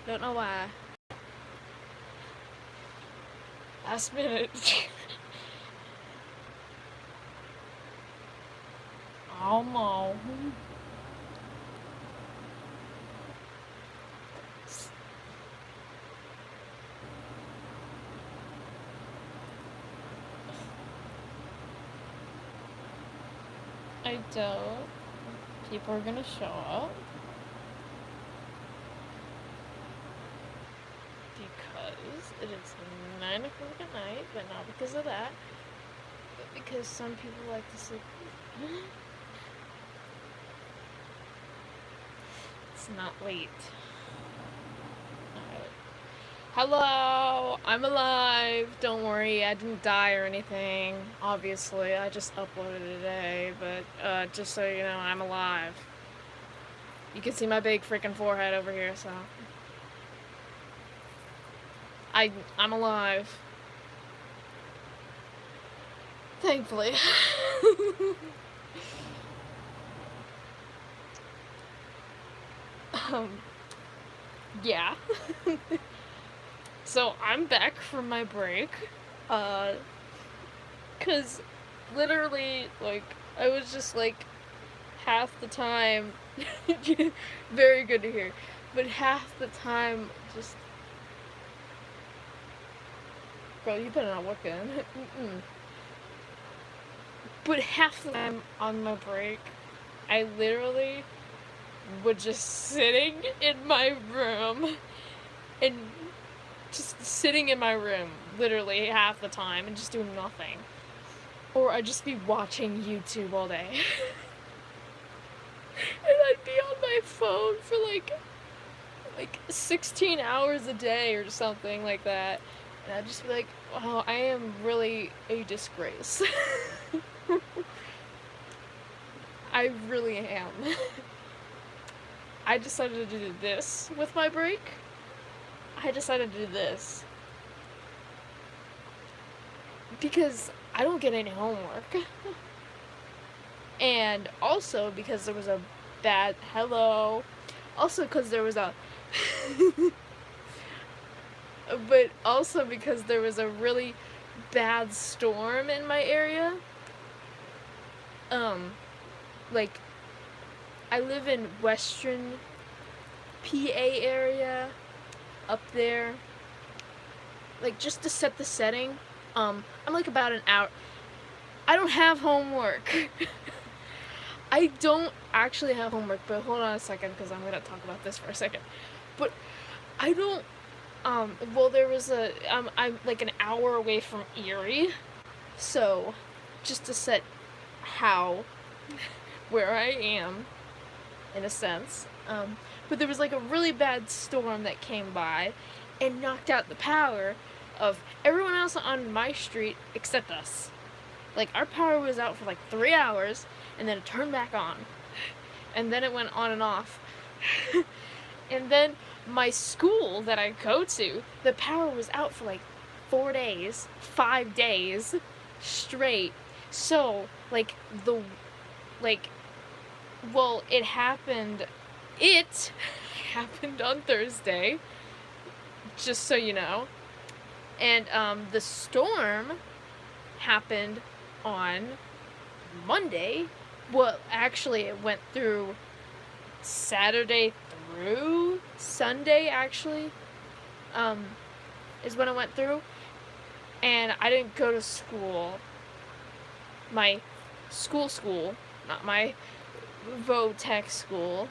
Don't know why. Last minute. Oh no. I don't. People are gonna show up. Because it is 9 o'clock at night, but not because of that. But because some people like to sleep. It's not late. Alright. Hello! I'm alive! Don't worry, I didn't die or anything. Obviously, I just uploaded today, but just so you know, I'm alive. You can see my big freaking forehead over here, so. I'm alive. Thankfully. Yeah. So I'm back from my break. Cause literally, like, I was just like half the time very good to hear. But half the time just girl, you better not walk in. But half the time on my break, I literally was just sitting in my room and just sitting in my room literally half the time and just doing nothing. Or I'd just be watching YouTube all day. And I'd be on my phone for like 16 hours a day or something like that. And I'd just be like, oh, I am really a disgrace. I really am. I decided to do this with my break. I decided to do this. Because I don't get any homework. And also because there was a bad hello. Also because there was a but also because there was a really bad storm in my area. Like, I live in Western PA area, up there. Like, just to set the setting, I'm like about an hour. I don't have homework. I don't actually have homework, but hold on a second, because I'm gonna talk about this for a second. But I don't, well, there was I'm like an hour away from Erie, so just to set how, where I am, in a sense, but there was like a really bad storm that came by and knocked out the power of everyone else on my street except us. Like, our power was out for like 3 hours, and then it turned back on. And then it went on and off. And then my school that I go to, the power was out for like 4 days, 5 days straight. So, like, well, it happened on Thursday, just so you know. And, the storm happened on Monday. Well, actually, it went through Saturday through Sunday, actually, is when it went through. And I didn't go to school. My school, not my Votech school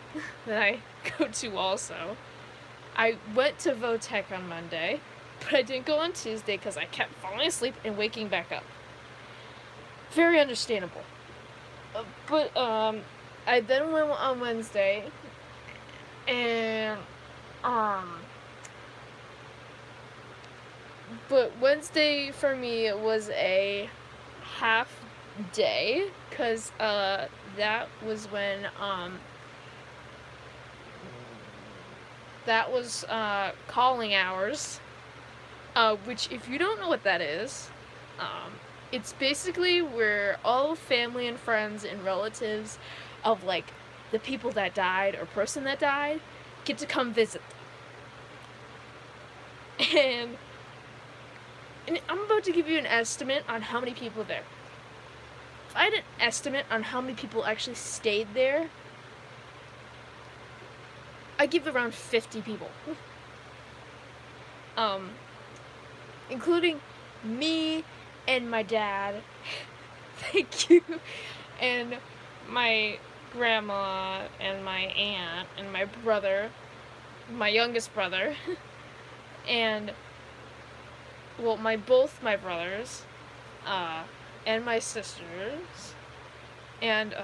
that I go to also. I went to Votech on Monday, but I didn't go on Tuesday because I kept falling asleep and waking back up. Very understandable. But I then went on Wednesday, and but Wednesday for me was a half day, because that was when that was calling hours, which, if you don't know what that is, it's basically where all family and friends and relatives of, like, the people that died or person that died get to come visit them. And, and I'm about to give you an estimate on how many people are there. If I had an estimate on how many people actually stayed there, I give around 50 people. Including me and my dad. Thank you. And my grandma and my aunt and my brother, my youngest brother, and both my brothers, and my sisters, and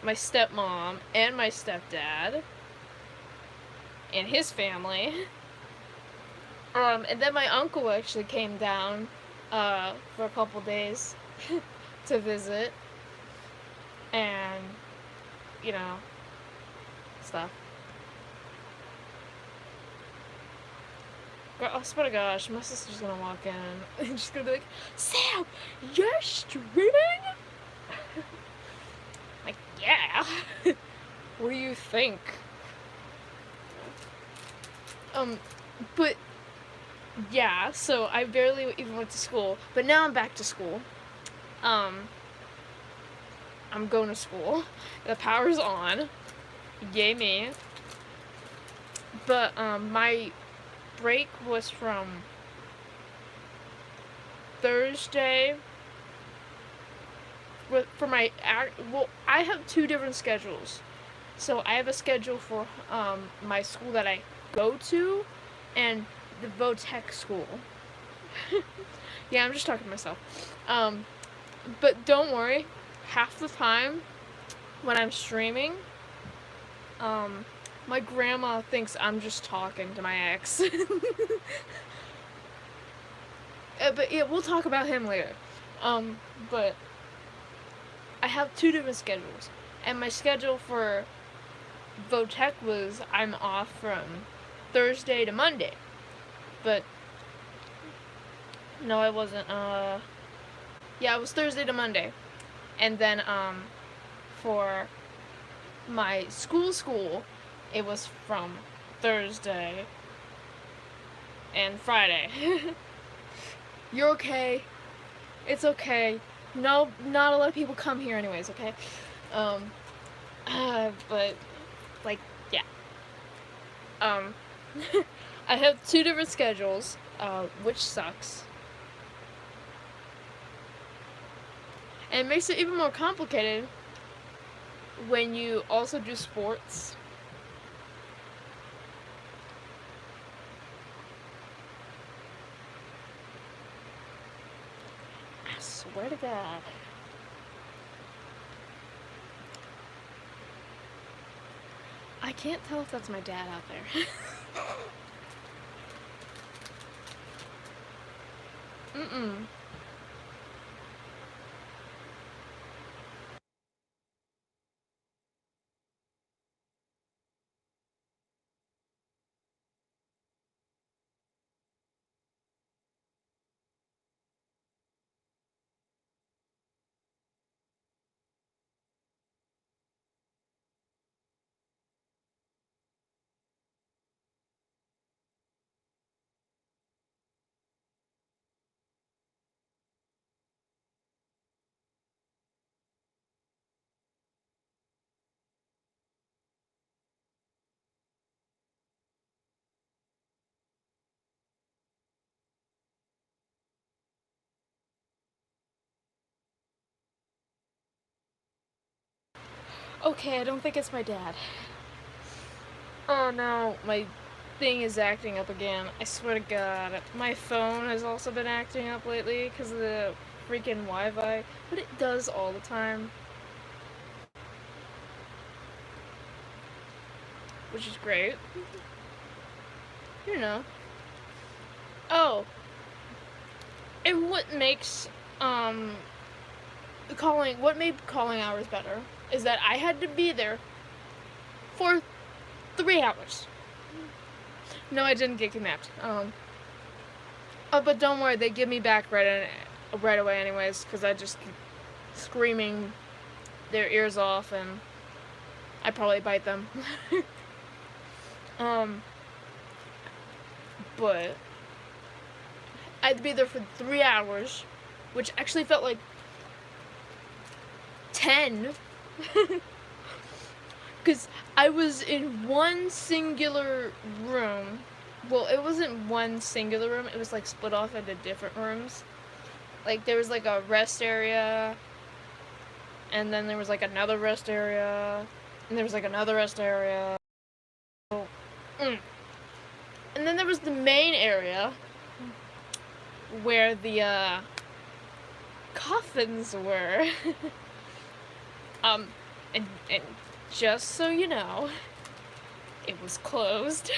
my stepmom and my stepdad and his family. And then my uncle actually came down for a couple days to visit and, you know, stuff. I swear to gosh, my sister's gonna walk in and she's gonna be like, Sam, you're streaming? Like, yeah. What do you think? But yeah, so I barely even went to school, but now I'm back to school. I'm going to school. The power's on. Yay me. But my break was from Thursday. For my I have two different schedules. So I have a schedule for my school that I go to, and the Votech school. Yeah, I'm just talking to myself. But don't worry, half the time when I'm streaming, my grandma thinks I'm just talking to my ex. But yeah, we'll talk about him later. But I have two different schedules, and my schedule for Votech was I'm off from Thursday to Monday. But no, I wasn't. Yeah, it was Thursday to Monday. And then for my school, it was from Thursday and Friday. You're okay. It's okay. No, not a lot of people come here anyways, okay? But like, yeah. I have two different schedules, which sucks. And it makes it even more complicated when you also do sports. I swear to God. I can't tell if that's my dad out there. Mm-mm. Okay, I don't think it's my dad. Oh no, my thing is acting up again. I swear to God. My phone has also been acting up lately because of the freaking Wi-Fi. But it does all the time. Which is great. You know. Oh. And what makes, what made calling hours better is that I had to be there for 3 hours. No, I didn't get kidnapped. But don't worry, they give me back right away anyways, because I just keep screaming their ears off, and I probably bite them. but I had to be there for 3 hours, which actually felt like 10. Because I was in one singular room. Well, it wasn't one singular room, it was like split off into different rooms. Like, there was like a rest area, and then there was like another rest area, and there was like another rest area. And then there was the main area where the coffins were. And just so you know, it was closed.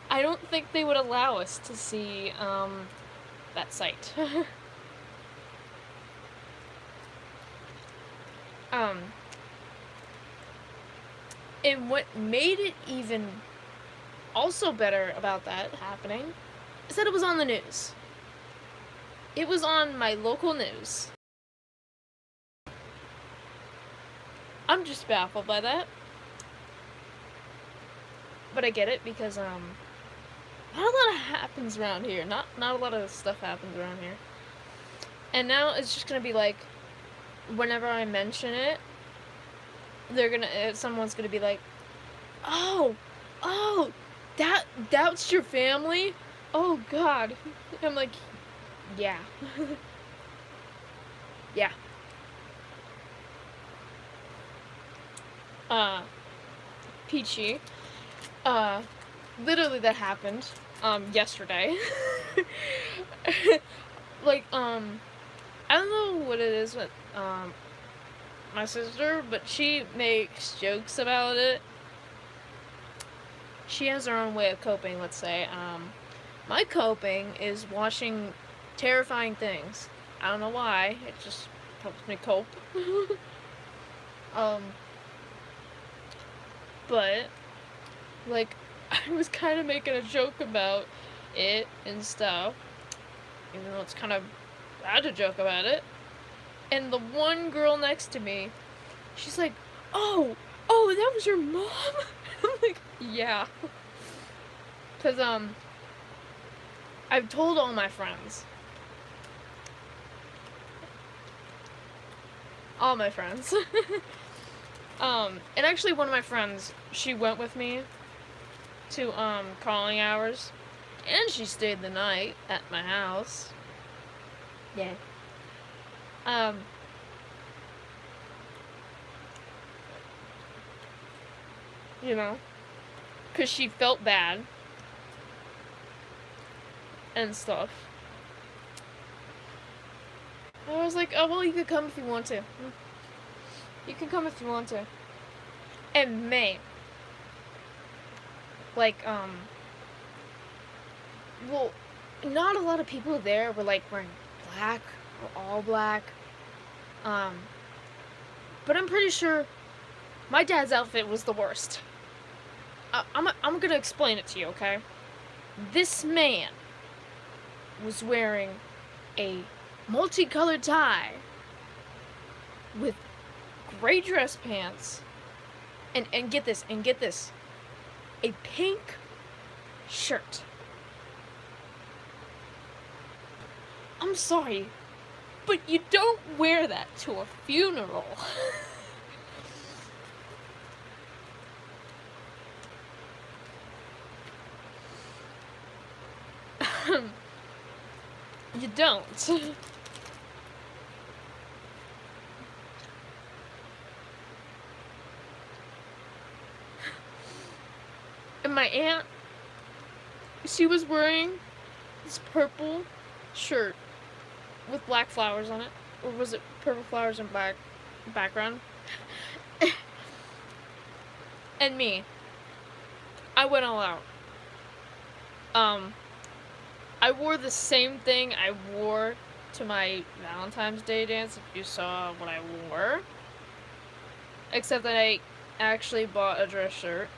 I don't think they would allow us to see that site. And what made it even also better about that happening is that it was on the news. It was on my local news. I'm just baffled by that. But I get it because not a lot happens around here. Not a lot of stuff happens around here. And now it's just gonna be like, whenever I mention it, someone's gonna be like, oh, that's your family? Oh God. I'm like, yeah. Yeah. Peachy. Literally that happened, yesterday. Like, I don't know what it is with, my sister, but she makes jokes about it. She has her own way of coping, let's say. My coping is watching terrifying things. I don't know why, it just helps me cope. But, like, I was kind of making a joke about it and stuff, even though it's kind of bad to joke about it. And the one girl next to me, she's like, oh, that was your mom? I'm like, yeah. Because, I've told all my friends. All my friends. And actually one of my friends, she went with me to, calling hours, and she stayed the night at my house. Yeah. You know, 'cause she felt bad and stuff. And I was like, oh, well, you could come if you want to. You can come if you want to. And man, like, well, not a lot of people there were, like, wearing black or all black. But I'm pretty sure my dad's outfit was the worst. I'm gonna explain it to you, okay? This man was wearing a multicolored tie with gray dress pants and get this, a pink shirt. I'm sorry, but you don't wear that to a funeral. You don't. And my aunt, she was wearing this purple shirt with black flowers on it. Or was it purple flowers and black background? And me, I went all out. I wore the same thing I wore to my Valentine's Day dance, if you saw what I wore. Except that I actually bought a dress shirt.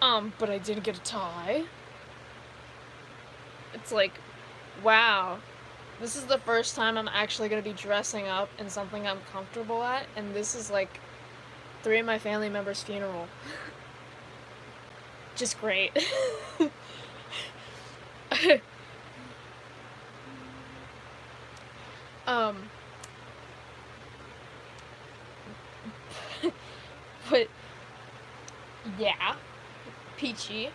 But I didn't get a tie. It's like, wow. This is the first time I'm actually gonna be dressing up in something I'm comfortable at, and this is like 3 of my family members' funeral. Just great. um, but yeah, peachy.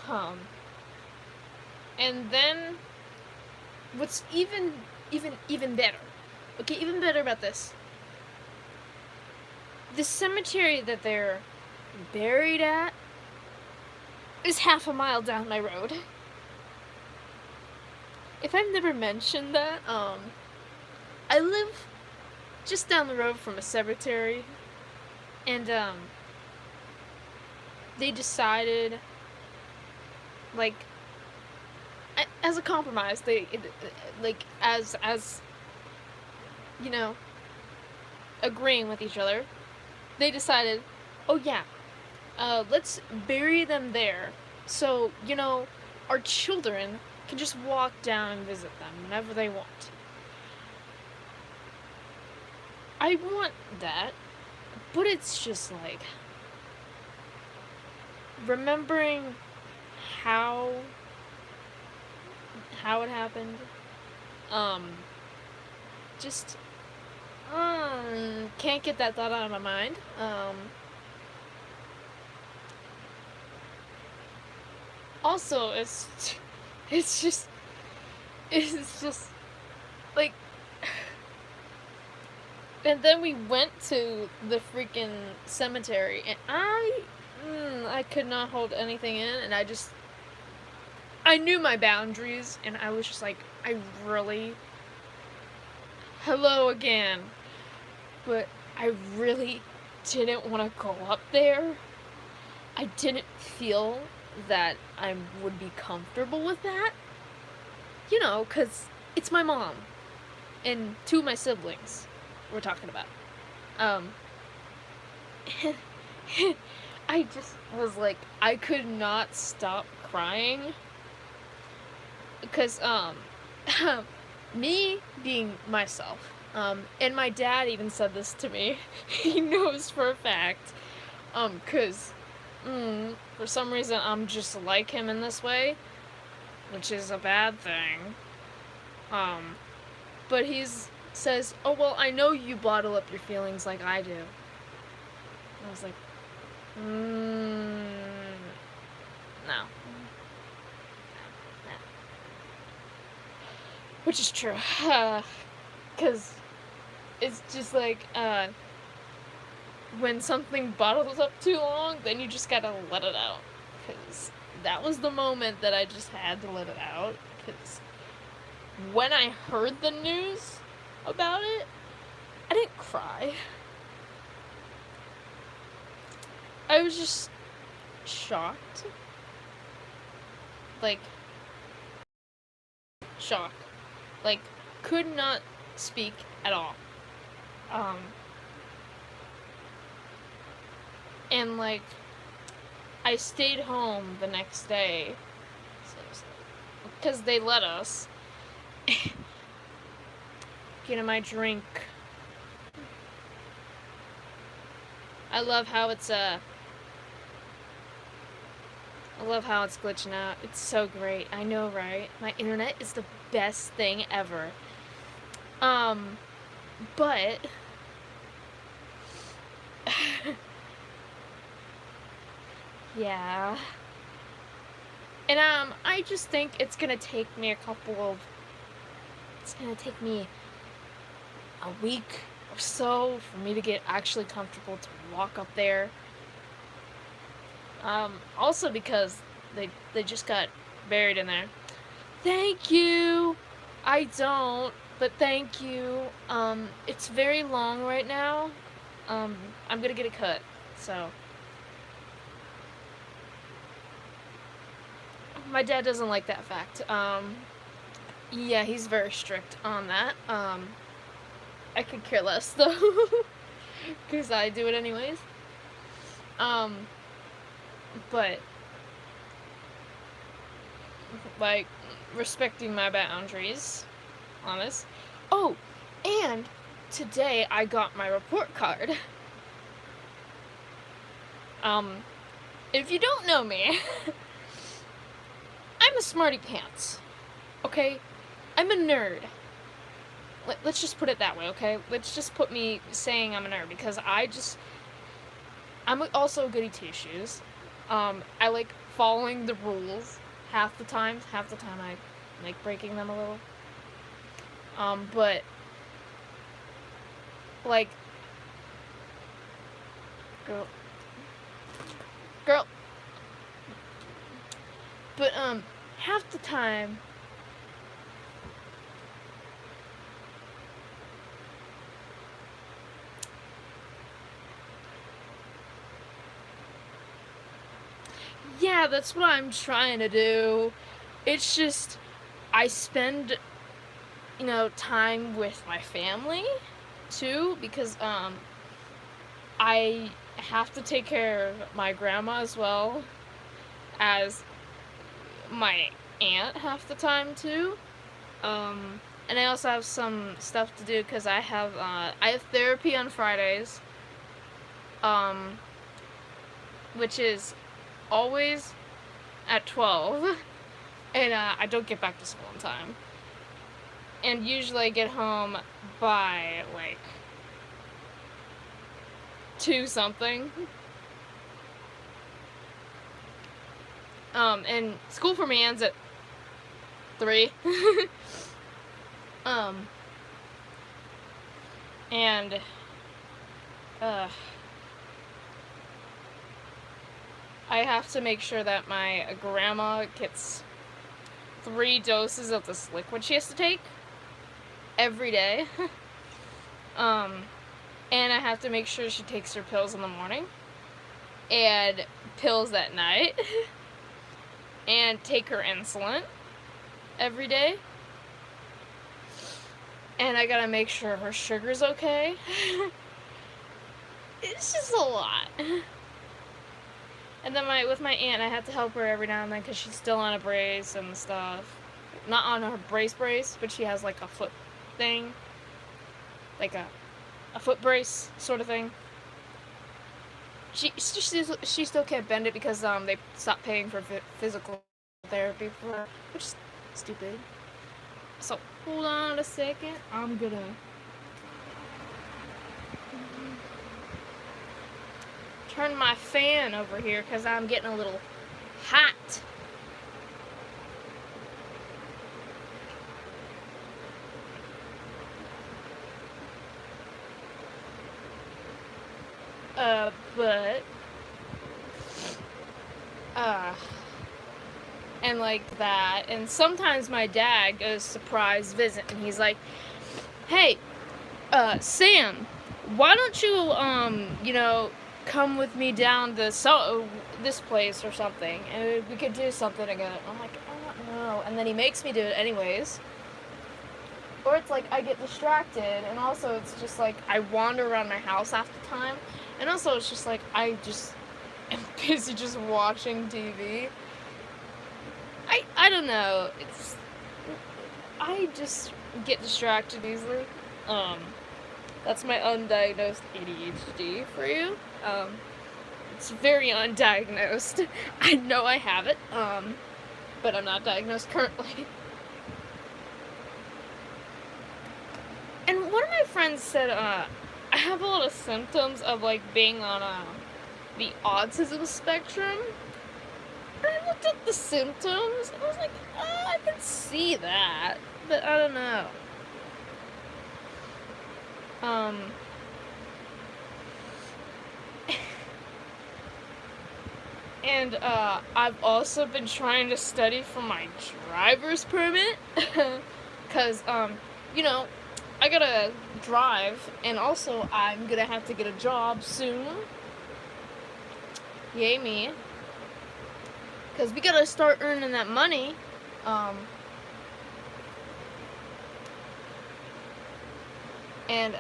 Um, and then what's even better? Okay, even better about this. The cemetery that they're buried at is half a mile down my road. If I've never mentioned that, I live just down the road from a cemetery, and they decided, like, as a compromise, as you know, agreeing with each other, they decided, oh yeah, let's bury them there, so our children can just walk down and visit them whenever they want. I want that, but it's just like remembering how it happened. Just can't get that thought out of my mind. Also, it's just like, and then we went to the freaking cemetery, and I could not hold anything in, and I knew my boundaries, and I was just like, I really, hello again, but I really didn't want to go up there. I didn't feel that I would be comfortable with that. 'Cause it's my mom and two of my siblings we're talking about. I just was like, I could not stop crying. Because, me being myself, and my dad even said this to me. He knows for a fact, 'cause, for some reason I'm just like him in this way, which is a bad thing. But says, oh, well, I know you bottle up your feelings like I do. And I was like, no. Which is true. Because it's just like, when something bottles up too long, then you just gotta let it out. Because that was the moment that I just had to let it out. Because when I heard the news about it, I didn't cry. I was just shocked. Like, shocked. Like, could not speak at all. And like, I stayed home the next day because they let us. Getting my drink. I love how it's glitching out. It's so great. I know, right? My internet is the best thing ever. But yeah. And I just think it's gonna take me a week or so for me to get actually comfortable to walk up there. Also because they just got buried in there. Thank you! I don't, but thank you. It's very long right now. I'm gonna get it cut, so. My dad doesn't like that fact. Yeah, he's very strict on that. I could care less, though. Because I do it anyways. But, like, respecting my boundaries. Honest. Oh, and today I got my report card. If you don't know me, I'm I'm a smarty pants. Okay? I'm a nerd. Let's just put it that way, okay? Let's just put me saying I'm a nerd, because I'm also a goody two-shoes. I like following the rules half the time. Half the time I like breaking them a little. But like, girl. But half the time, yeah, that's what I'm trying to do. It's just I spend, time with my family too, because I have to take care of my grandma as well as my aunt half the time too. And I also have some stuff to do because I have therapy on Fridays, um, which is always at 12, and I don't get back to school on time. And usually I get home by like 2 something. And school for me ends at 3. And I have to make sure that my grandma gets 3 doses of this liquid she has to take every day. And I have to make sure she takes her pills in the morning and pills at night and take her insulin every day. And I gotta make sure her sugar's okay. It's just a lot. And then with my aunt, I have to help her every now and then because she's still on a brace and stuff. Not on her brace, but she has like a foot thing. Like a foot brace sort of thing. She still can't bend it because they stopped paying for physical therapy for her, which is stupid. So hold on a second. I'm gonna turn my fan over here because I'm getting a little hot. And like that, and sometimes my dad goes surprise visit, and he's like, "Hey, Sam, why don't you, come with me down to this place or something, and we could do something together." I'm like, "I don't know," and then he makes me do it anyways. Or it's like I get distracted, and also it's just like I wander around my house half the time, and also it's just like I just am busy just watching TV. I don't know. I just get distracted easily. That's my undiagnosed ADHD for you. It's very undiagnosed. I know I have it, but I'm not diagnosed currently. And one of my friends said, I have a lot of symptoms of like being on the autism spectrum. I looked at the symptoms, and I was like, I can see that, but I don't know. And, I've also been trying to study for my driver's permit, because, I gotta drive, and also I'm gonna have to get a job soon. Yay me. Because we gotta start earning that money. And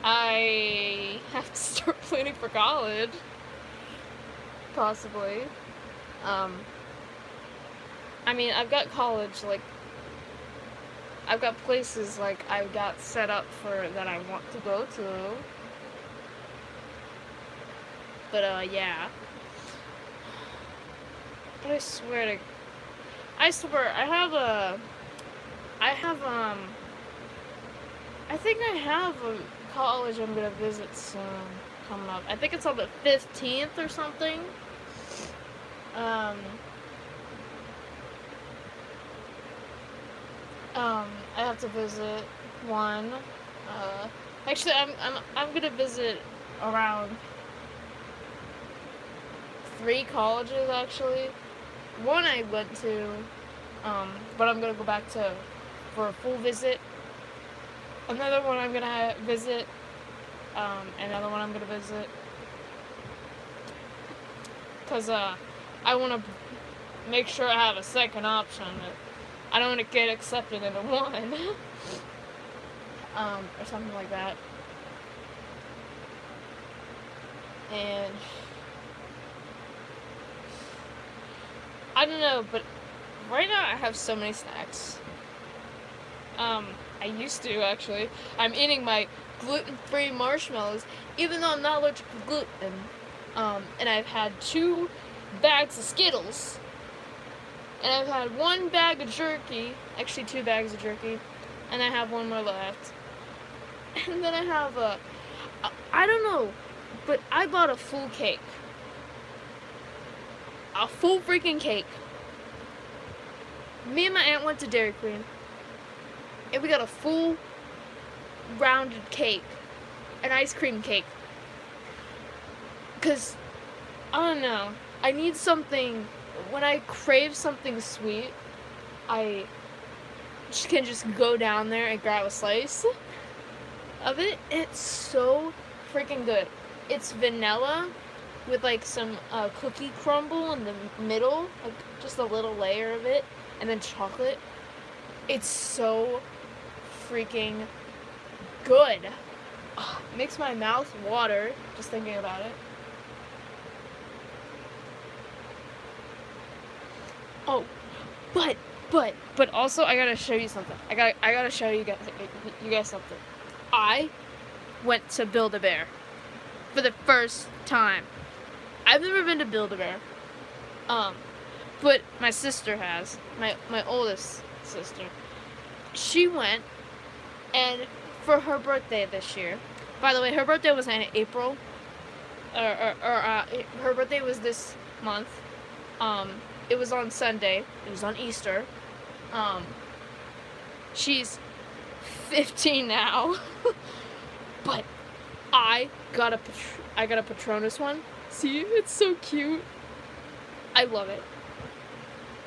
I have to start planning for college. Possibly. I mean, I've got college, like, I've got places, like, I've got set up for that I want to go to. But, yeah. But I swear, I think I have a college I'm gonna visit soon coming up. I think it's on the 15th or something. Um, I have to visit one. Actually, I'm gonna visit around 3 colleges actually. One I went to, but I'm gonna go back to for a full visit. Another one I'm gonna visit. Another one I'm gonna visit. Cause I wanna make sure I have a second option. I don't want to get accepted into one. Or something like that. And I don't know, but right now I have so many snacks. I used to actually. I'm eating my gluten-free marshmallows, even though I'm not allergic to gluten. And I've had 2 bags of Skittles. And I've had 1 bag of jerky, actually 2 bags of jerky, and I have 1 more left. And then I have I don't know, but I bought a full cake. A full freaking cake. Me and my aunt went to Dairy Queen, and we got a full rounded cake, an ice cream cake. Cause, I don't know, I need something. When I crave something sweet, I can just go down there and grab a slice of it. It's so freaking good. It's vanilla with like some cookie crumble in the middle, like just a little layer of it, and then chocolate. It's so freaking good. Ugh, it makes my mouth water just thinking about it. Oh, but also I gotta show you something. I gotta show you guys something. I went to Build-A-Bear for the first time. I've never been to Build-A-Bear. But my sister has. My oldest sister. She went, and for her birthday this year. By the way, her birthday was in April. Her birthday was this month. It was on Sunday. It was on Easter. She's 15 now. But I got a Patronus one. See, it's so cute. I love it.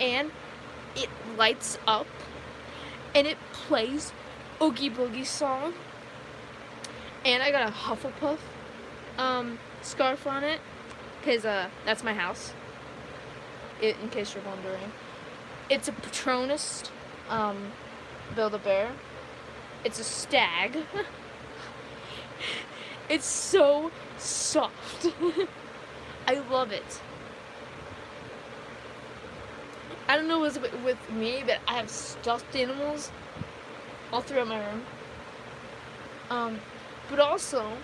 And it lights up, and it plays Oogie Boogie song. And I got a Hufflepuff scarf on it, cause that's my house. In case you're wondering, it's a Patronus Build-A-Bear. It's a stag. It's so soft. I love it. I don't know what's with me, but I have stuffed animals all throughout my room. But also,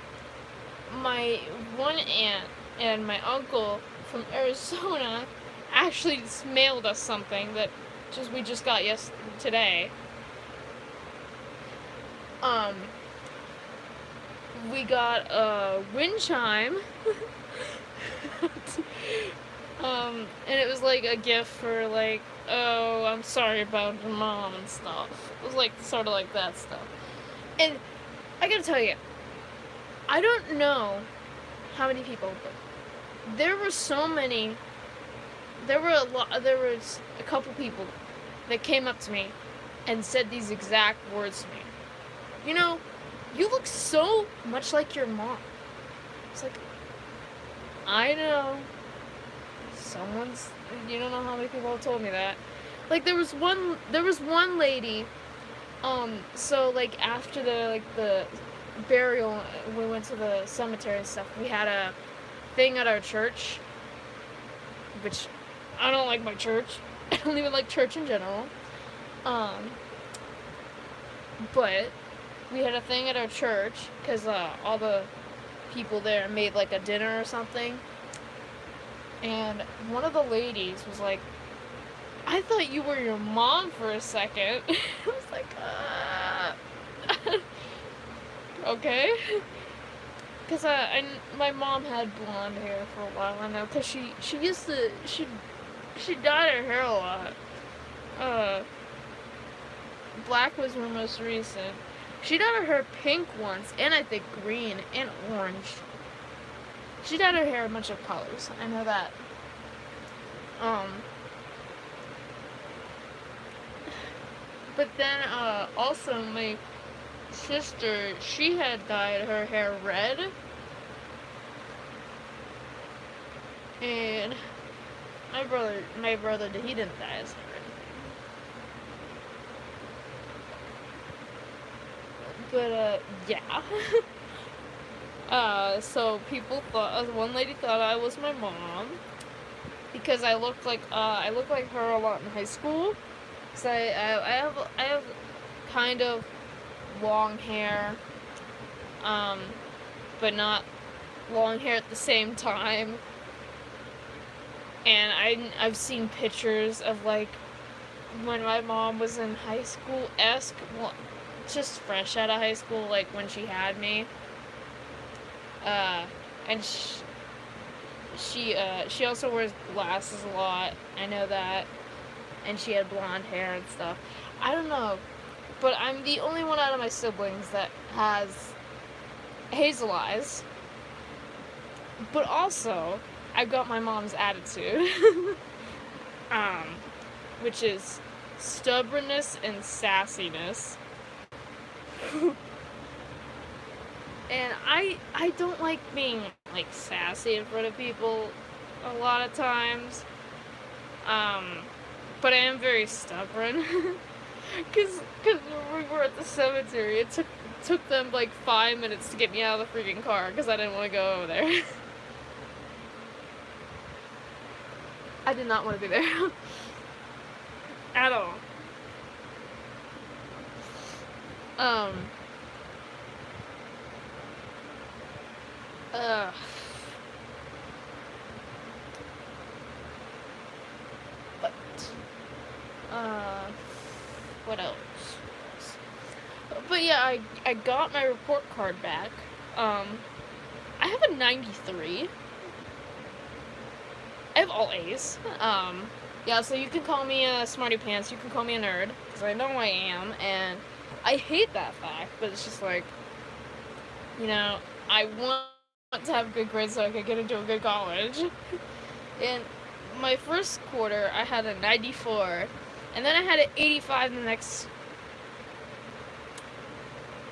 my one aunt and my uncle from Arizona actually just mailed us something that we just got today. We got a wind chime. And it was like a gift for like, oh, I'm sorry about your mom and stuff. It was like sort of like that stuff. And I gotta tell you, I don't know how many people, but there were so many. There was a couple people that came up to me and said these exact words to me. You know, you look so much like your mom. It's like, I know. You don't know how many people have told me that. Like, there was one lady, so, like, after the burial, we went to the cemetery and stuff, we had a thing at our church, which, I don't like my church. I don't even like church in general. But we had a thing at our church, because all the people there made, like, a dinner or something. And one of the ladies was like, I thought you were your mom for a second. I was like, okay. Because my mom had blonde hair for a while, I know, because she used to, she dyed her hair a lot. Uh, Black was her most recent. She dyed her hair pink once, and I think green, and orange. She dyed her hair a bunch of colors, I know that. But then, also my sister, she had dyed her hair red. And my brother, he didn't dye his hair or anything. But, yeah. So people thought, one lady thought I was my mom. Because I looked like her a lot in high school. So I have kind of long hair, but not long hair at the same time. And I've seen pictures of like when my mom was in high school-esque, well, just fresh out of high school, like when she had me. And she also wears glasses a lot. I know that. And she had blonde hair and stuff. I don't know, but I'm the only one out of my siblings that has hazel eyes. But also, I've got my mom's attitude, which is stubbornness and sassiness. And I don't like being like sassy in front of people a lot of times. But I am very stubborn. Cause when we were at the cemetery, it took them like 5 minutes to get me out of the freaking car because I didn't want to go over there. I did not want to be there. At all. But, what else? But yeah, I got my report card back. I have a 93. I have all A's. Yeah, so you can call me a smarty pants, you can call me a nerd, because I know I am, and I hate that fact, but it's just like, you know, I want to have good grades so I can get into a good college. And my first quarter, I had a 94, and then I had an 85 in the next.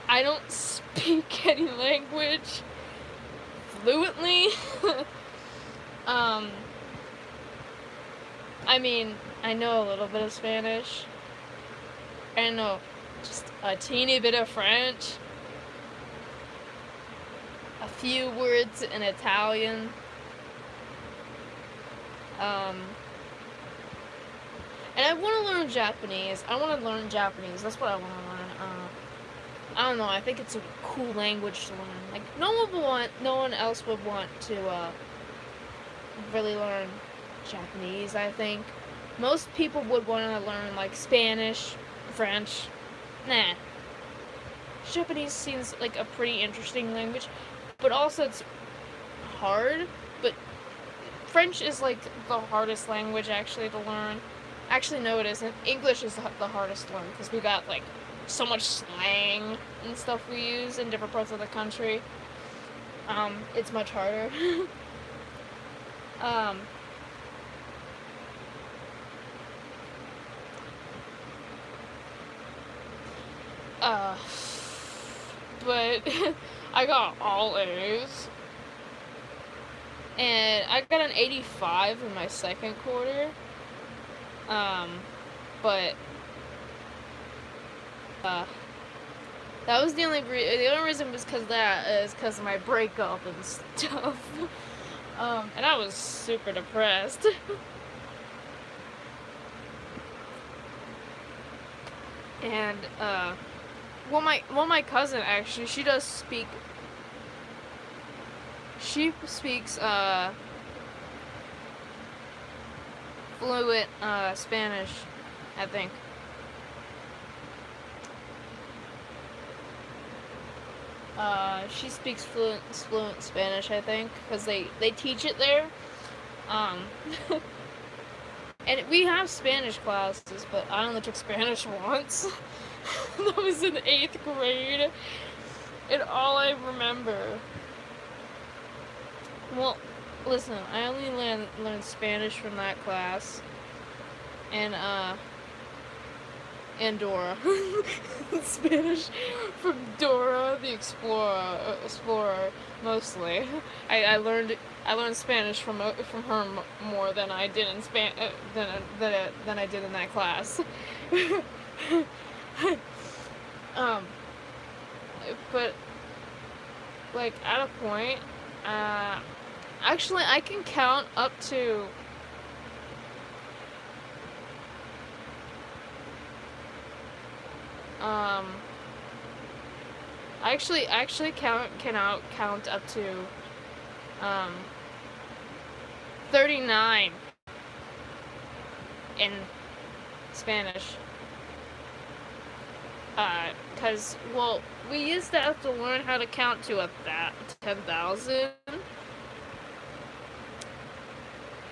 I don't speak any language fluently. I mean, I know a little bit of Spanish. I know just a teeny bit of French. A few words in Italian. And I want to learn Japanese. That's what I want to learn. I don't know. I think it's a cool language to learn. Like no one else would want to really learn Japanese. I think most people would want to learn like Spanish, French. Nah. Japanese seems like a pretty interesting language, but also it's hard. But French is like the hardest language actually to learn. Actually, no, it isn't. English is the hardest to learn because we got like so much slang and stuff we use in different parts of the country. It's much harder. But I got all A's. And I got an 85 in my second quarter. But that was the only reason was because of my breakup and stuff. And I was super depressed. And my cousin actually, she speaks fluent Spanish, I think. She speaks fluent Spanish, I think, because they teach it there. Um, and we have Spanish classes, but I only took Spanish once. That was in 8th grade, and all I remember. Well, listen, I only learned Spanish from that class, and Dora. Spanish from Dora the Explorer mostly. I learned Spanish from her more than I did in than I did in that class. But like at a point, actually I can count up to I actually count up to 39 in Spanish. Cause well, we used to have to learn how to count to 10,000,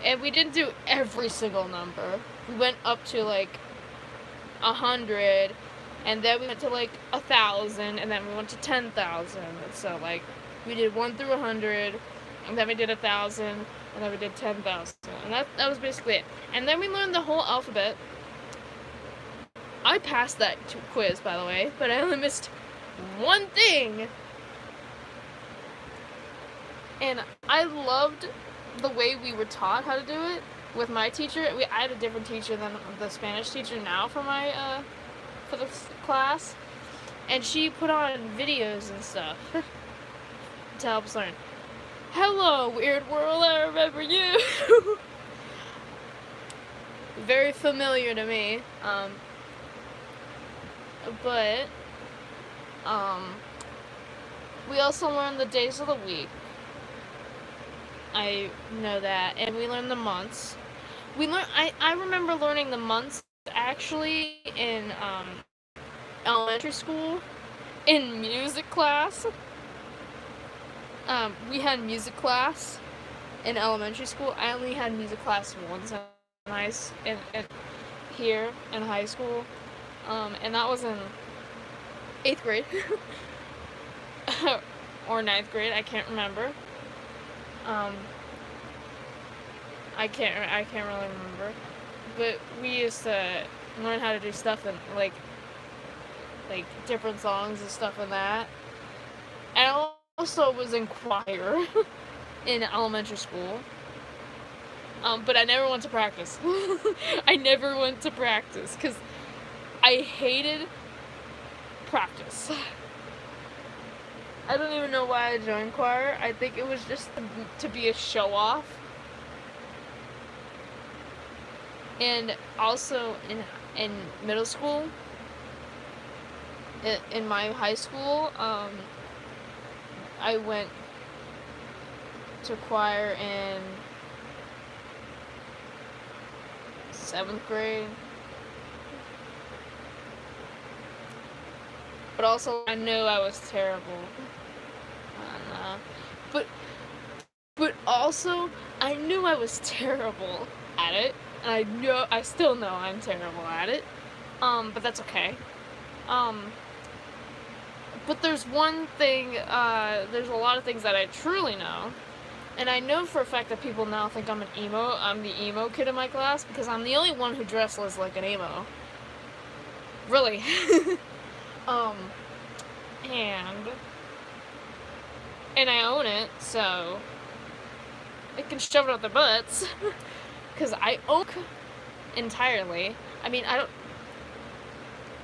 and we didn't do every single number. We went up to like 100. And then we went to like 1,000, and then we went to 10,000. So like, we did 1 through 100, and then we did 1,000, and then we did 10,000, and that was basically it. And then we learned the whole alphabet. I passed that quiz, by the way, but I only missed one thing. And I loved the way we were taught how to do it with my teacher. I had a different teacher than the Spanish teacher now for my for the class, and she put on videos and stuff to help us learn. Hello, weird world, I remember you. Very familiar to me. But we also learned the days of the week. I know that, and we learned the months. I remember learning the months actually in elementary school in music class. We had music class in elementary school. I only had music class once here in high school, and that was in 8th grade or 9th grade. I can't remember. I can't really remember. But we used to learn how to do stuff and like different songs and stuff and that. And I also was in choir in elementary school. But I never went to practice. I never went to practice because I hated practice. I don't even know why I joined choir. I think it was just to be a show off. And also in middle school, in my high school, I went to choir in 7th grade. But also, I knew I was terrible. But also, I knew I was terrible at it. And I still know I'm terrible at it. But that's okay. But there's one thing, there's a lot of things that I truly know. And I know for a fact that people now think I'm the emo kid in my class, because I'm the only one who dresses like an emo. Really. And I own it, so they can shove it up their butts. Because I own entirely. I mean,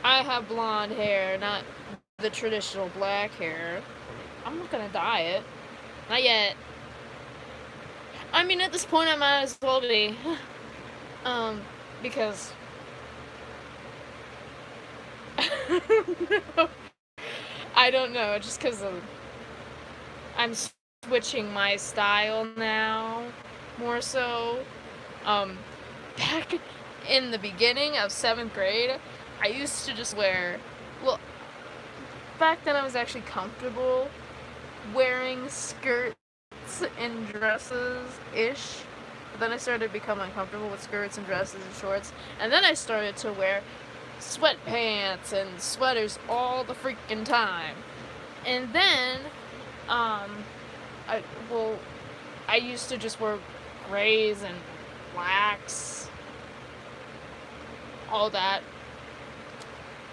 I have blonde hair, not the traditional black hair. I'm not gonna dye it. Not yet. I mean, at this point, I might as well be. Because... I don't know, just because I'm switching my style now, more so. back in the beginning of 7th grade, I used to just wear, well, back then I was actually comfortable wearing skirts and dresses-ish. But then I started to become uncomfortable with skirts and dresses and shorts. And then I started to wear sweatpants and sweaters all the freaking time. And then, I used to just wear grays and blacks, all that,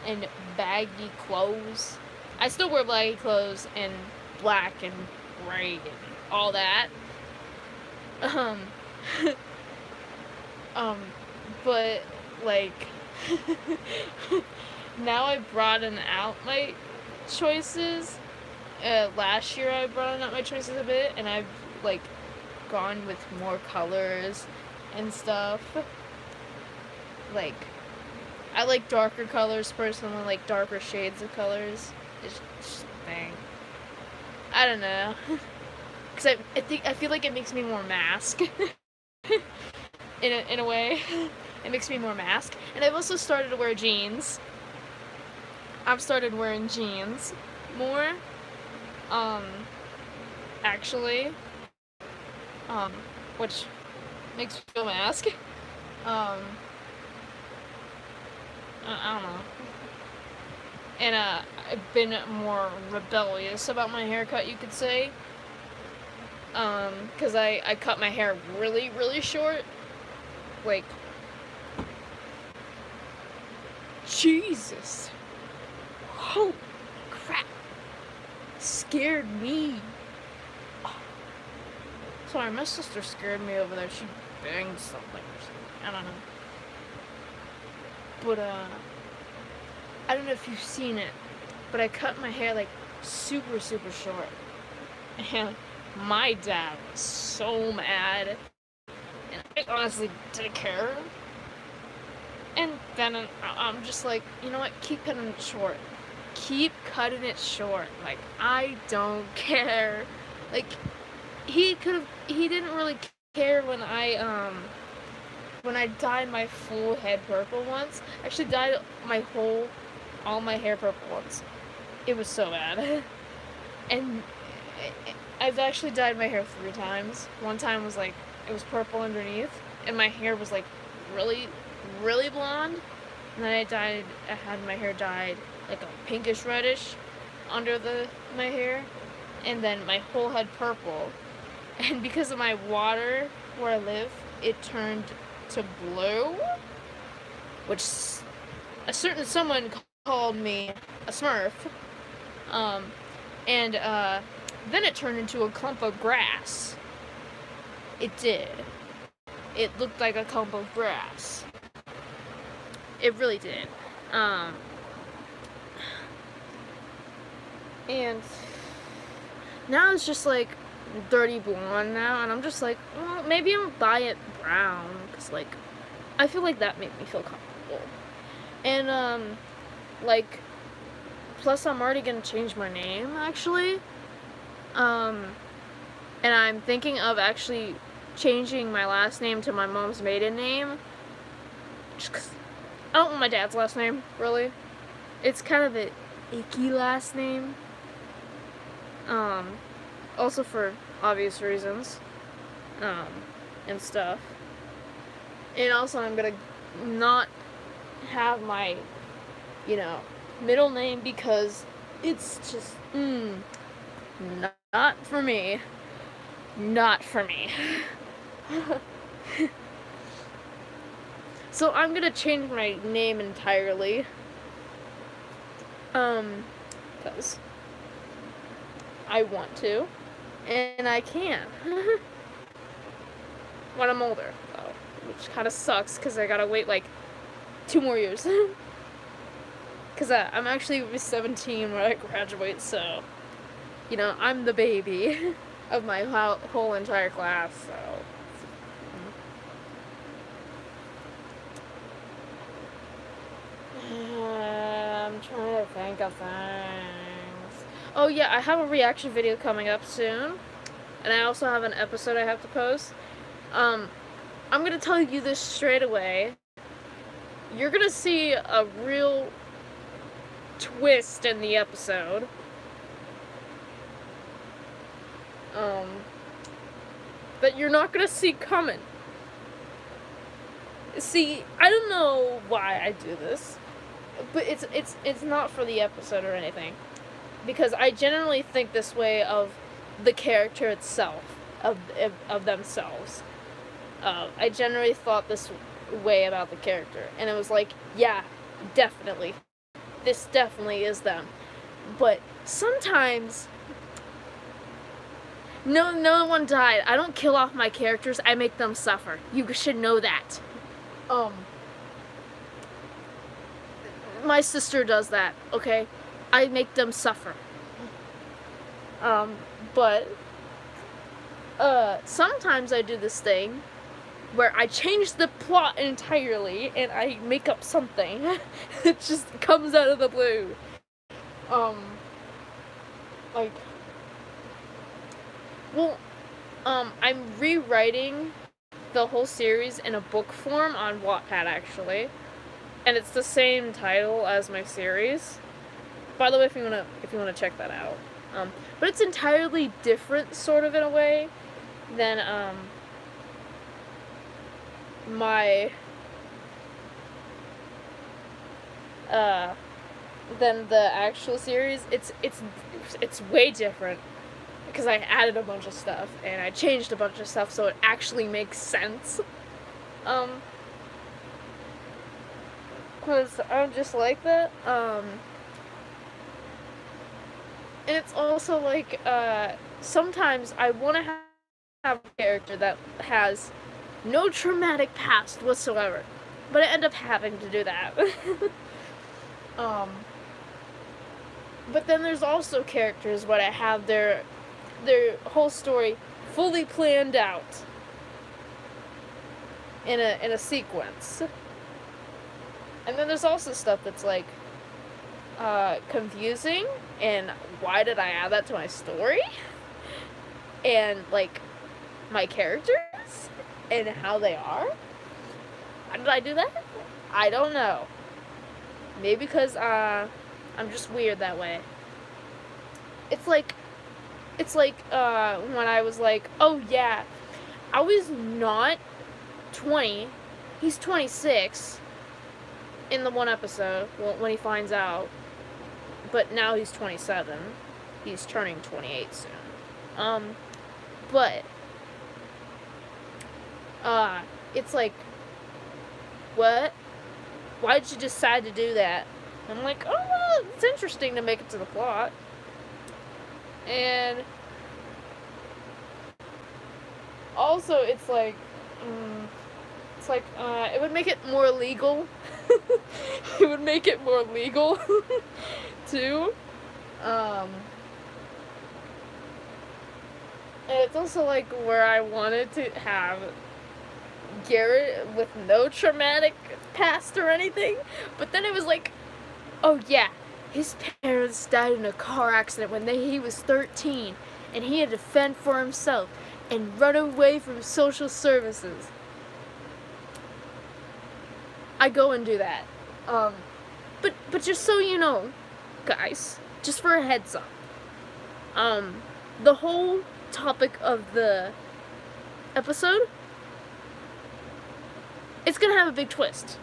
and baggy clothes. I still wear baggy clothes and black and gray and all that. But like now I broaden out my choices. Last year I broadened out my choices a bit, and I've like gone with more colors and stuff. Like, I like darker colors personally, like darker shades of colors. It's just a thing. I don't know. Cause I feel like it makes me more mask. in a way, it makes me more mask. And I've also started to wear jeans. I've started wearing jeans more. Actually, which makes me feel mask. I don't know. And I've been more rebellious about my haircut, you could say. Cause I cut my hair really, really short. Like, Jesus. Holy crap. Scared me. Oh. Sorry, my sister scared me over there. She banged something or something. I don't know. But, I don't know if you've seen it, but I cut my hair, like, super, super short. And my dad was so mad. And I honestly didn't care. And then I'm just like, you know what? Keep cutting it short. Keep cutting it short. Like, I don't care. Like, he didn't really care when I dyed my full head purple once. I actually dyed all my hair purple once. It was so bad. And I've actually dyed my hair 3 times. One time was like, it was purple underneath, and my hair was like really, really blonde. And then I had my hair dyed like a pinkish reddish under my hair, and then my whole head purple. And because of my water where I live, it turned to blue, which a certain someone called me a Smurf. And then it turned into a clump of grass. It did. It looked like a clump of grass. It really did. And now it's just like dirty blonde now, and I'm just like, well, maybe I'll dye it brown, because like, I feel like that made me feel comfortable. And like, plus I'm already gonna change my name, actually. And I'm thinking of actually changing my last name to my mom's maiden name, just 'cause I don't want my dad's last name, really. It's kind of an icky last name. Also for obvious reasons, and stuff. And also I'm gonna not have my, middle name, because it's just, not for me. Not for me. So I'm gonna change my name entirely. Because I want to, and I can. When I'm older, though, which kind of sucks, because I gotta wait like 2 more years. Because I'm actually 17 when I graduate, so, I'm the baby of my whole entire class, so. I'm trying to think of things. Oh yeah, I have a reaction video coming up soon, and I also have an episode I have to post. I'm gonna tell you this straight away. You're gonna see a real twist in the episode. That you're not gonna see coming. See, I don't know why I do this, but it's not for the episode or anything, because I generally think this way of the character itself, of themselves. I generally thought this way about the character, and it was like, yeah, definitely, this definitely is them. But sometimes, no one died. I don't kill off my characters. I make them suffer. You should know that. My sister does that, okay? I make them suffer. But sometimes I do this thing where I change the plot entirely and I make up something. It just comes out of the blue. Like, well, I'm rewriting the whole series in a book form on Wattpad, actually, and it's the same title as my series. By the way, if you wanna check that out, but it's entirely different, sort of, in a way, than than the actual series. It's way different, because I added a bunch of stuff, and I changed a bunch of stuff so it actually makes sense. Because I'm just like that. And it's also like, sometimes I want to have a character that has no traumatic past whatsoever, but I end up having to do that. But then there's also characters where I have their whole story fully planned out in a sequence. And then there's also stuff that's like confusing, and why did I add that to my story? And like my characters and how they are. Why did I do that? I don't know. Maybe because I'm just weird that way. It's like when I was like, oh yeah, I was not 20. He's 26 in the one episode, well, when he finds out. But now he's 27. He's turning 28 soon. But it's like, what? Why did you decide to do that? I'm like, oh, well, it's interesting to make it to the plot. And also, it's like, it would make it more legal. It would make it more legal, too. And it's also like where I wanted to have Garrett with no traumatic past or anything, but then it was like, oh yeah, his parents died in a car accident when he was 13, and he had to fend for himself and run away from social services. I go and do that. But just so you know, guys, just for a heads up, the whole topic of the episode, it's gonna have a big twist.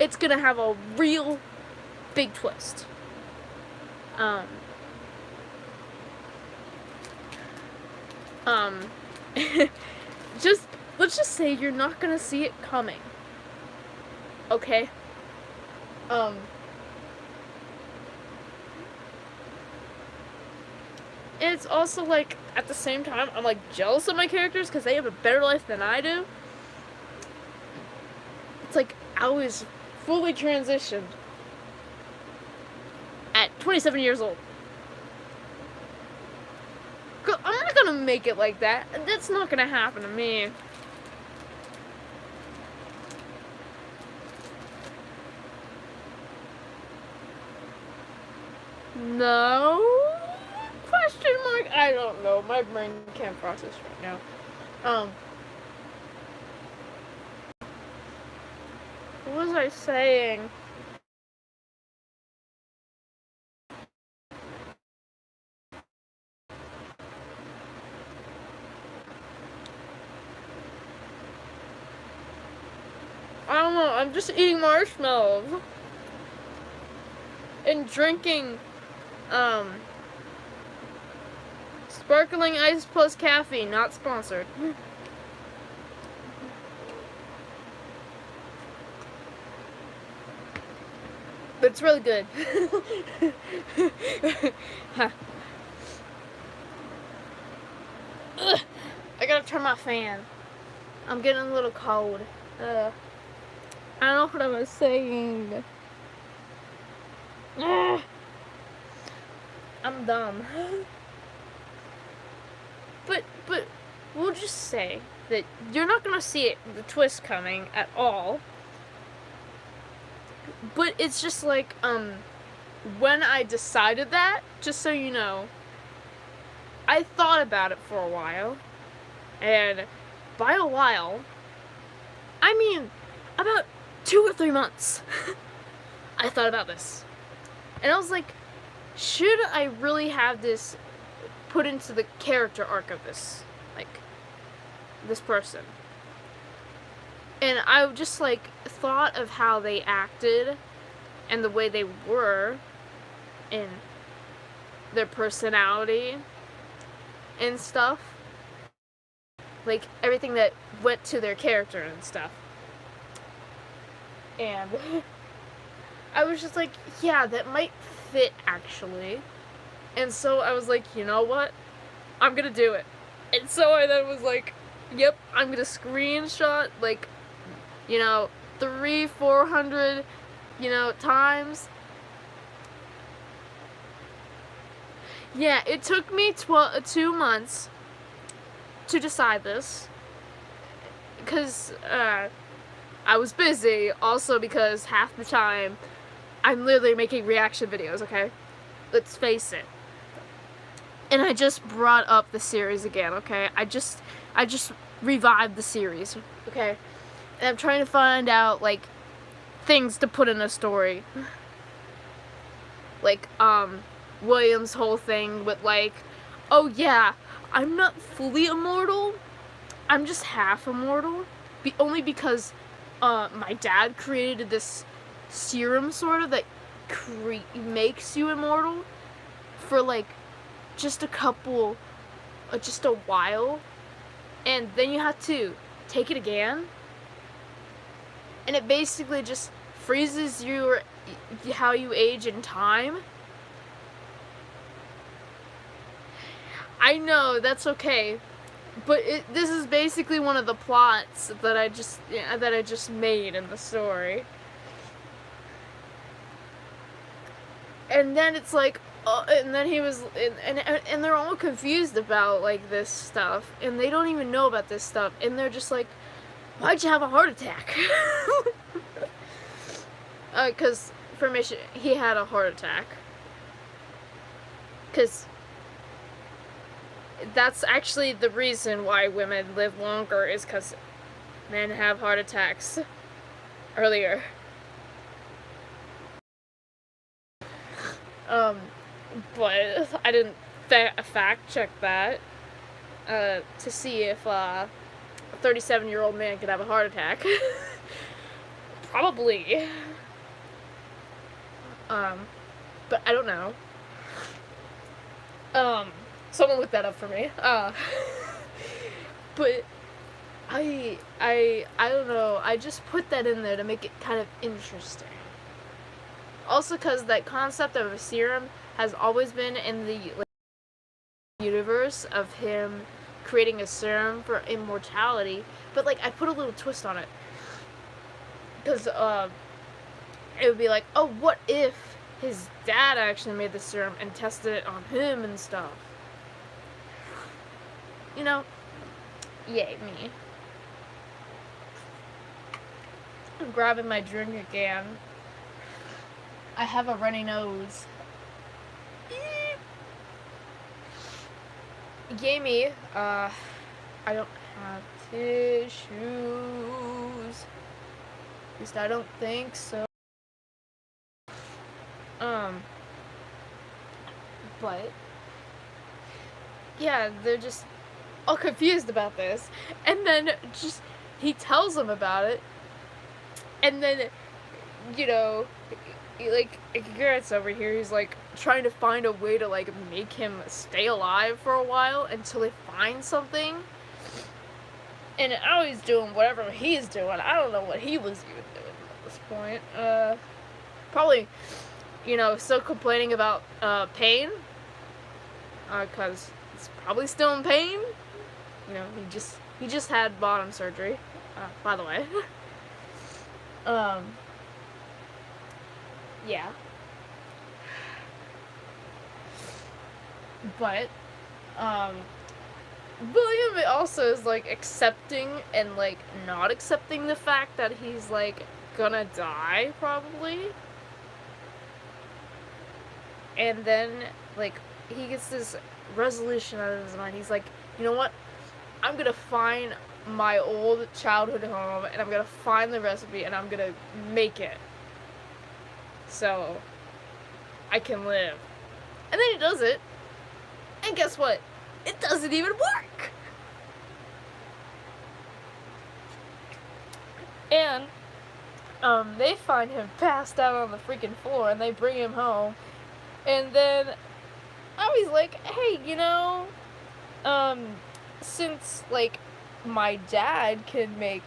It's gonna have a real big twist. Let's just say you're not gonna see it coming. Okay? And it's also like, at the same time, I'm like jealous of my characters because they have a better life than I do. It's like I was fully transitioned at 27 years old. I'm not gonna make it like that. That's not gonna happen to me. No? Question mark? I don't know. My brain can't process right now. What was I saying? I don't know, I'm just eating marshmallows. And drinking, sparkling ice plus caffeine, not sponsored. But it's really good. I gotta turn my fan. I'm getting a little cold. I don't know what I was saying. I'm dumb. But we'll just say that you're not gonna see the twist coming at all. But it's just like, when I decided that, just so you know, I thought about it for a while. And by a while, I mean about 2 or 3 months. I thought about this. And I was like, should I really have this put into the character arc of this, like, this person? And I just, like, thought of how they acted and the way they were in their personality and stuff. Like, everything that went to their character and stuff. And I was just like, yeah, that might fit, actually. And so I was like, you know what? I'm gonna do it. And so I then was like, yep, I'm gonna screenshot, like, 300-400, times. Yeah, it took me 2 months to decide this. Because, I was busy. Also because half the time, I'm literally making reaction videos, okay? Let's face it. And I just brought up the series again, okay? I just revived the series, okay? And I'm trying to find out, like, things to put in a story. Like, William's whole thing with, like, oh yeah, I'm not fully immortal, I'm just half immortal. Only because, my dad created this serum, sort of, that makes you immortal for, like, just a while. And then you have to take it again. And it basically just freezes how you age in time. I know, that's okay. But this is basically one of the plots that I just made in the story. And then it's like, and then he was, and they're all confused about, like, this stuff, and they don't even know about this stuff, and they're just like, why'd you have a heart attack? Because, information, he had a heart attack. Because that's actually the reason why women live longer, is because men have heart attacks earlier. But I didn't fact check that to see if a 37-year-old man could have a heart attack. Probably. But I don't know. Someone look that up for me. But I don't know. I just put that in there to make it kind of interesting. Also, because that concept of a serum has always been in the universe of him creating a serum for immortality, but, like, I put a little twist on it. Because, it would be like, oh, what if his dad actually made the serum and tested it on him and stuff? Yay, me. I'm grabbing my drink again. I have a runny nose. Yay, me. I don't have tissues. least I don't think so. But yeah, they're just all confused about this, and then just he tells them about it, and then like Garrett's over here. He's like trying to find a way to like make him stay alive for a while until they find something. And now he's doing whatever he's doing. I don't know what he was even doing at this point. Probably, still complaining about pain. Cause he's probably still in pain. He just had bottom surgery. By the way. Yeah. But, William also is, like, accepting and, like, not accepting the fact that he's, like, gonna die, probably. And then, like, he gets this resolution out of his mind. He's like, you know what? I'm gonna find my old childhood home, and I'm gonna find the recipe, and I'm gonna make it. So, I can live. And then he does it. And guess what? It doesn't even work! And, they find him passed out on the freaking floor, and they bring him home. And then, Abby's like, hey, since, like, my dad can make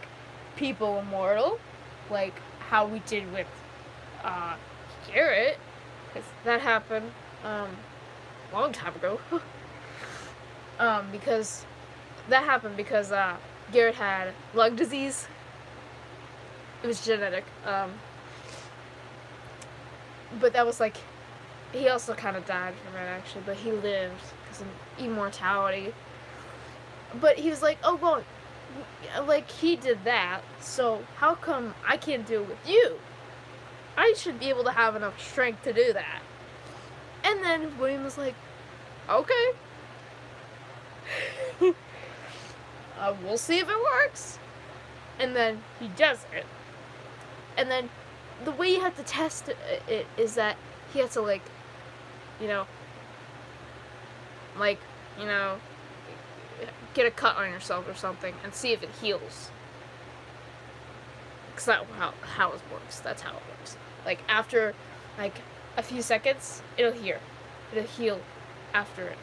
people immortal, like how we did with, Garrett, because that happened, a long time ago. Because that happened because Garrett had lung disease. It was genetic. But that was like, he also kind of died from it actually, but he lived because of immortality. But he was like, oh well, like he did that, so how come I can't do it with you? I should be able to have enough strength to do that. And then William was like, okay. We'll see if it works. And then he does it. And then the way you have to test it is that he has to get a cut on yourself or something and see if it heals. Because that's how it works. That's how it works. Like after like a few seconds, it'll heal. It'll heal after it.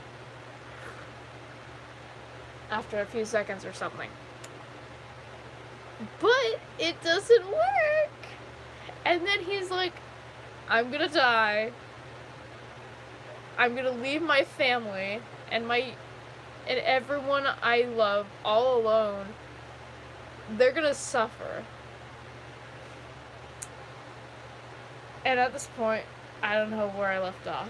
After a few seconds or something. But it doesn't work. And then he's like, I'm gonna die. I'm gonna leave my family and everyone I love all alone. They're gonna suffer. And at this point, I don't know where I left off.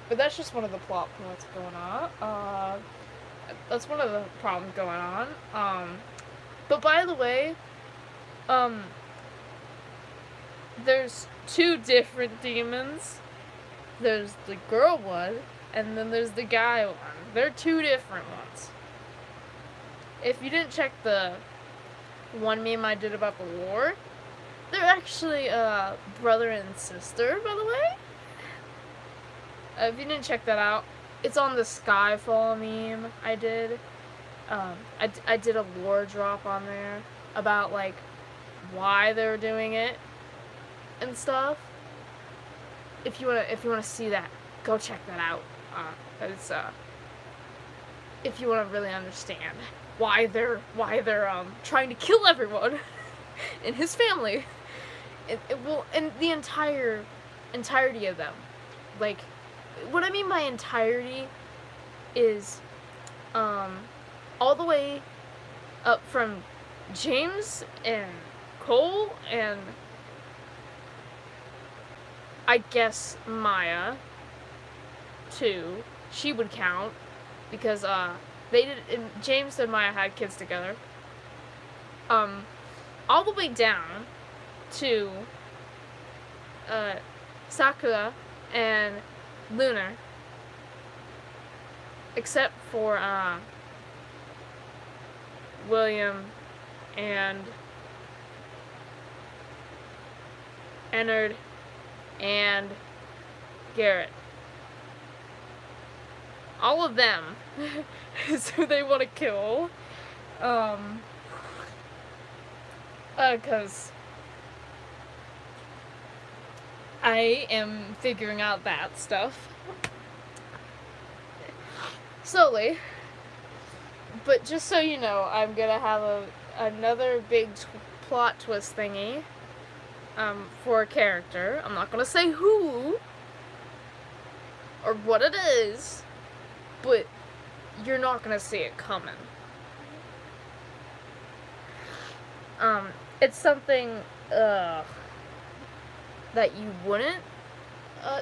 But that's just one of the plot points going on. That's one of the problems going on. But by the way, there's two different demons. There's the girl one, and then there's the guy one. They're two different ones. If you didn't check the one meme I did about the war, they're actually brother and sister, by the way. If you didn't check that out, it's on the Skyfall meme I did. I did a lore drop on there about like why they're doing it and stuff. If you wanna see that, go check that out. It's if you wanna really understand why they're trying to kill everyone in his family. It will, and the entirety of them. Like, what I mean by entirety is all the way up from James and Cole and I guess Maya too. She would count because James and Maya had kids together. All the way down to Sakura and Lunar, except for William and Ennard, and Garrett. All of them is who they want to kill. Because I am figuring out that stuff slowly. But just so you know, I'm gonna have another big plot twist thingy for a character. I'm not gonna say who or what it is, but you're not gonna see it coming. It's something that you wouldn't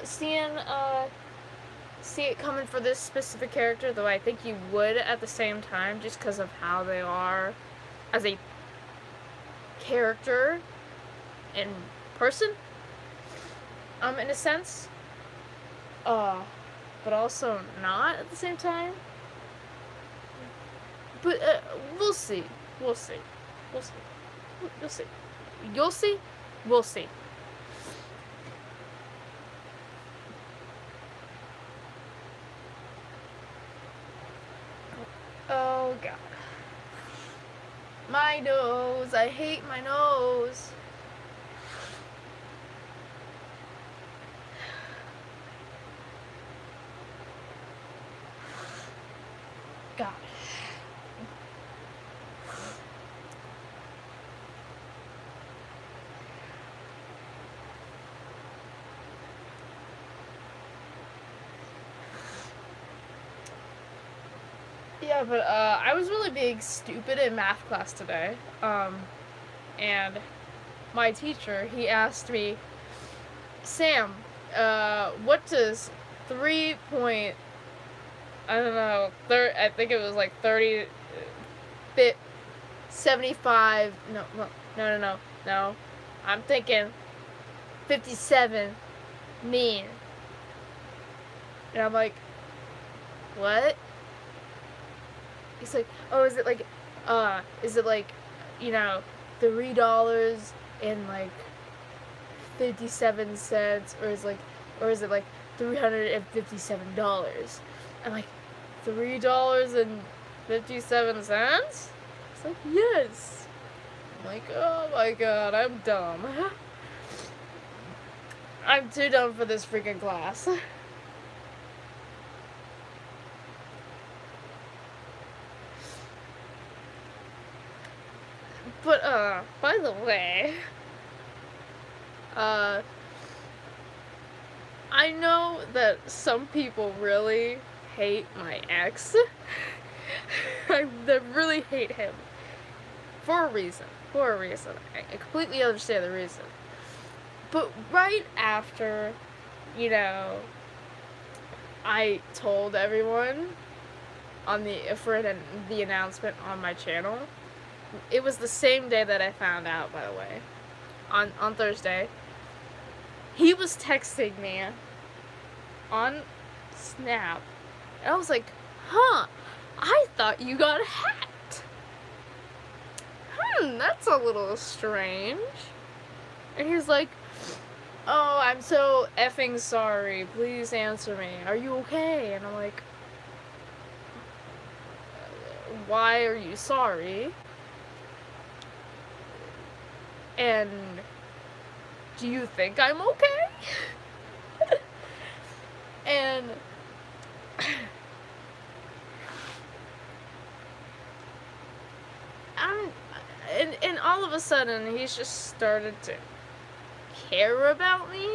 see it coming for this specific character, though I think you would at the same time, just because of how they are as a character in person, in a sense, but also not at the same time. But we'll see. We'll see. We'll see. You'll see. You'll see. We'll see. Oh god. My nose. I hate my nose. God. Yeah, but I was really being stupid in math class today. And my teacher, he asked me, Sam, what does 3 point, I don't know, I think it was like 30, 75, no, I'm thinking 57 mean. And I'm like, what? He's like, oh, is it like, you know, $3 and like 57 cents, or is it like $357? I'm like, $3.57? It's like, yes. I'm like, oh my god, I'm dumb. I'm too dumb for this freaking class. But, by the way, I know that some people really hate my ex. I really hate him. For a reason. I completely understand the reason. But right after, you know, I told everyone for the announcement on my channel, it was the same day that I found out, by the way, on Thursday. He was texting me on Snap, and I was like, huh, I thought you got hacked. That's a little strange. And he's like, oh, I'm so effing sorry, please answer me, are you okay? And I'm like, why are you sorry? And do you think I'm okay? And and all of a sudden he's just started to care about me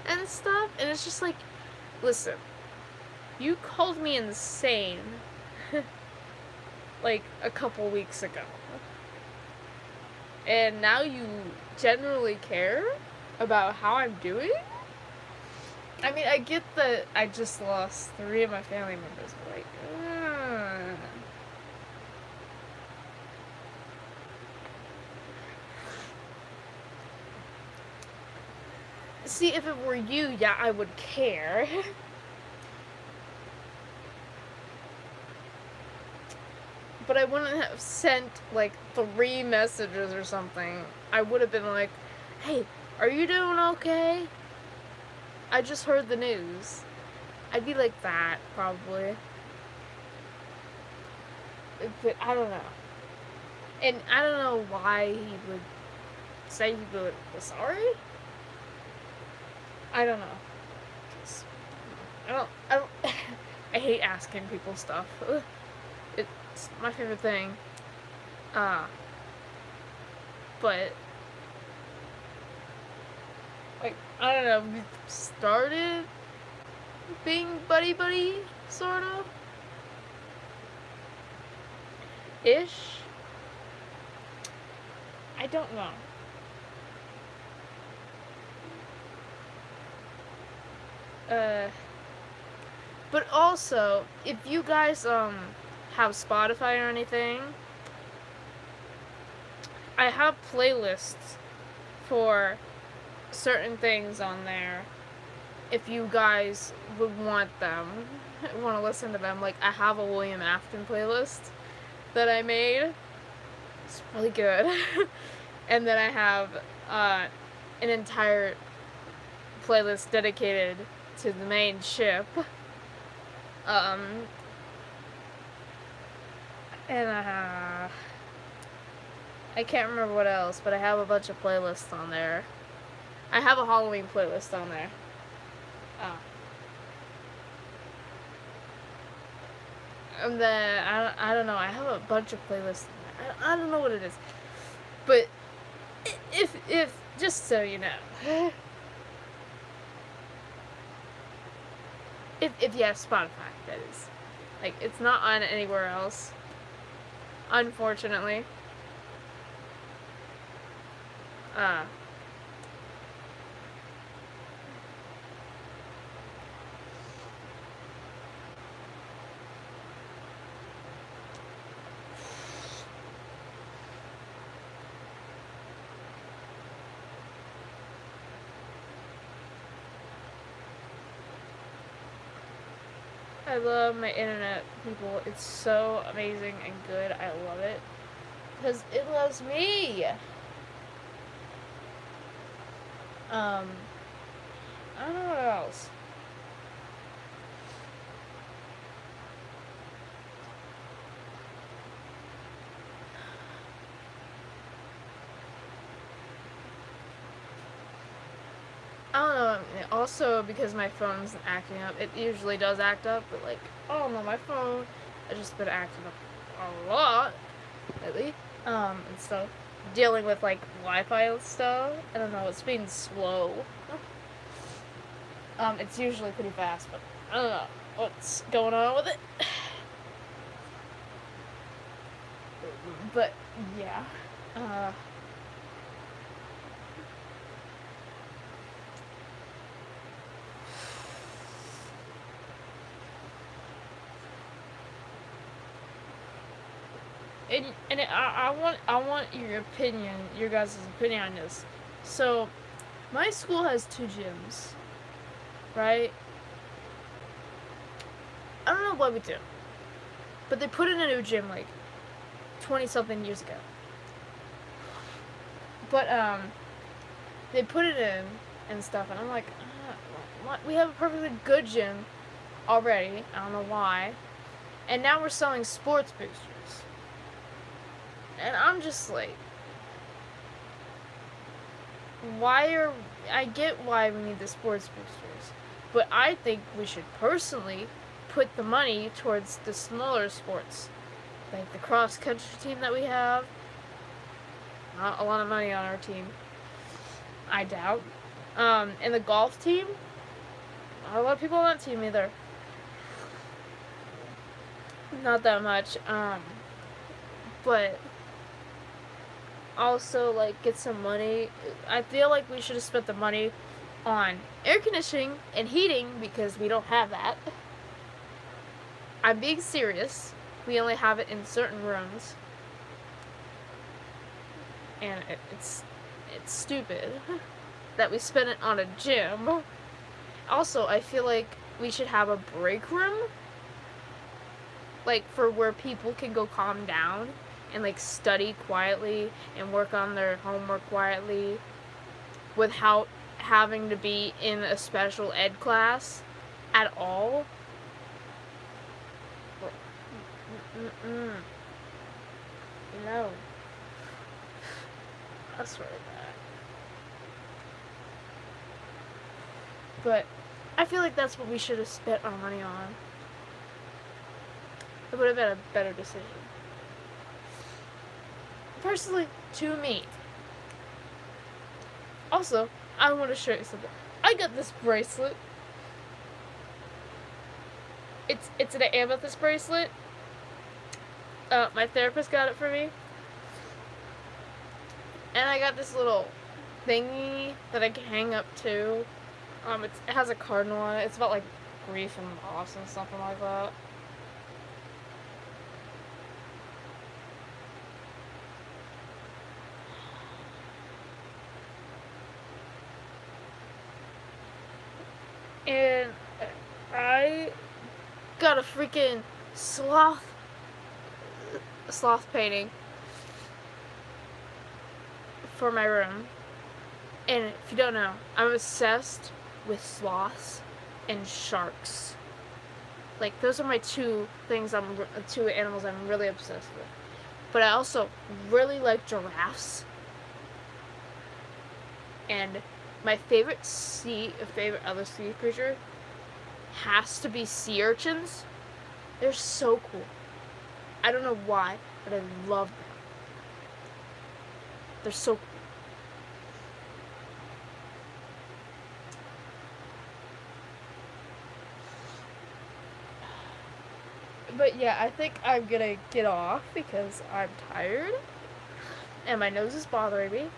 and stuff, and it's just like, listen, you called me insane like a couple weeks ago, and now you generally care about how I'm doing? I mean, I get that I just lost 3 of my family members, but like, see, if it were you, yeah, I would care. But I wouldn't have sent like 3 messages or something. I would have been like, hey, Are you doing okay? I just heard the news. I'd be like that, probably. But I don't know. And I don't know why he would say he was sorry. I don't know. I don't, I hate asking people stuff. It's my favorite thing. Uh, but, like, I don't know, we started being buddy-buddy, sort of. Ish. I don't know. But also, if you guys, have Spotify or anything, I have playlists for certain things on there. If you guys would want them, want to listen to them, like I have a William Afton playlist that I made. It's really good. And then I have an entire playlist dedicated to the main ship. And I can't remember what else, but I have a bunch of playlists on there. I have a Halloween playlist on there. And then I don't know. I have a bunch of playlists. I don't know what it is, but if just so you know, if you have Spotify, that is, like it's not on anywhere else, unfortunately. I love my internet, people. It's so amazing and good. I love it. Because it loves me. I don't know what else. I don't know. Also, because my phone's acting up, it usually does act up, but like, I don't know, my phone has just been acting up a lot lately. And stuff. Dealing with like Wi-Fi and stuff. I don't know, it's being slow. It's usually pretty fast, but I don't know what's going on with it. But yeah. I want your opinion, your guys' opinion on this. So, my school has 2 gyms, right? I don't know what we do, but they put in a new gym like 20 something years ago. But they put it in and stuff, and I'm like, what? We have a perfectly good gym already. I don't know why, and now we're selling sports boosters. And I'm just like, I get why we need the sports boosters, but I think we should personally put the money towards the smaller sports, like the cross country team that we have. Not a lot of money on our team, I doubt. And the golf team, not a lot of people on that team either. Not that much. But also like get some money. I feel like we should have spent the money on air conditioning and heating because we don't have that. I'm being serious. We only have it in certain rooms. And it's stupid that we spend it on a gym. Also, I feel like we should have a break room, like for where people can go calm down and like study quietly and work on their homework quietly. without having to be in a special ed class at all. No. I swear to God. But I feel like that's what we should have spent our money on. It would have been a better decision. Personally, to me. Also, I want to show you something. I got this bracelet. It's an amethyst bracelet. My therapist got it for me. And I got this little thingy that I can hang up too. It has a cardinal on it. It's about like grief and loss and something like that. And I got a freaking sloth painting for my room. And if you don't know, I'm obsessed with sloths and sharks. Like, those are my two animals I'm really obsessed with. But I also really like giraffes. And my favorite other sea creature has to be sea urchins. They're so cool. I don't know why, but I love them. They're so cool. But yeah, I think I'm gonna get off because I'm tired and my nose is bothering me.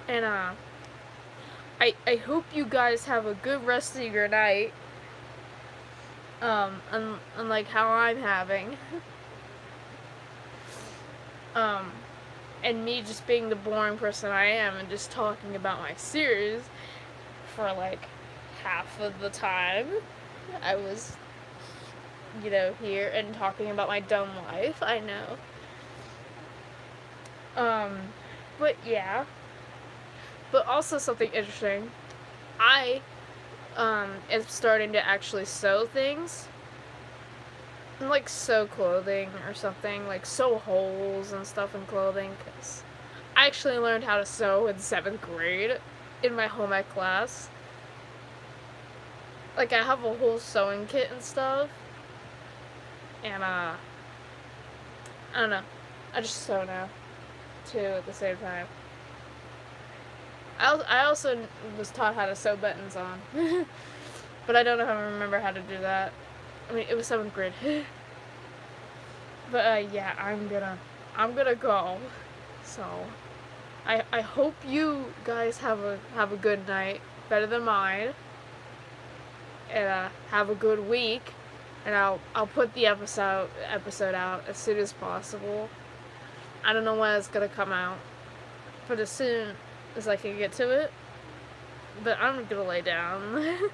And I hope you guys have a good rest of your night. Unlike how I'm having. And me just being the boring person I am and just talking about my series for like half of the time I was, here and talking about my dumb life. I know. But yeah. But also something interesting. I am starting to actually sew things. Like sew clothing or something, like sew holes and stuff in clothing, because I actually learned how to sew in 7th grade in my home ec class. Like, I have a whole sewing kit and stuff, and I don't know, I just sew now too at the same time. I also was taught how to sew buttons on, but I don't know how to remember how to do that. I mean, it was 7th grade. But yeah, I'm gonna go. So I hope you guys have a good night, better than mine, and have a good week. And I'll put the episode out as soon as possible. I don't know when it's gonna come out, but as soon as I can get to it. But I'm gonna lay down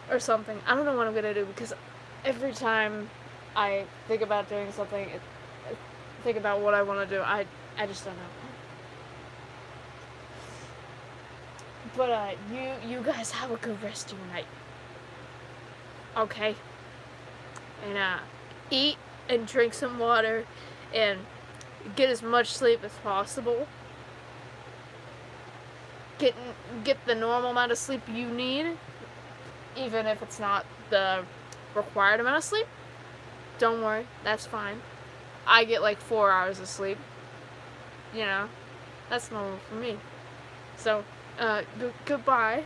or something. I don't know what I'm gonna do, because every time I think about doing something, think about what I want to do, I just don't know. But you guys have a good rest of your night. Okay? And eat and drink some water and get as much sleep as possible. Get the normal amount of sleep you need, even if it's not the required amount of sleep. Don't worry, that's fine. I get like 4 hours of sleep. That's normal for me. So, goodbye.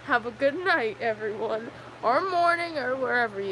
Have a good night, everyone. Or morning, or wherever you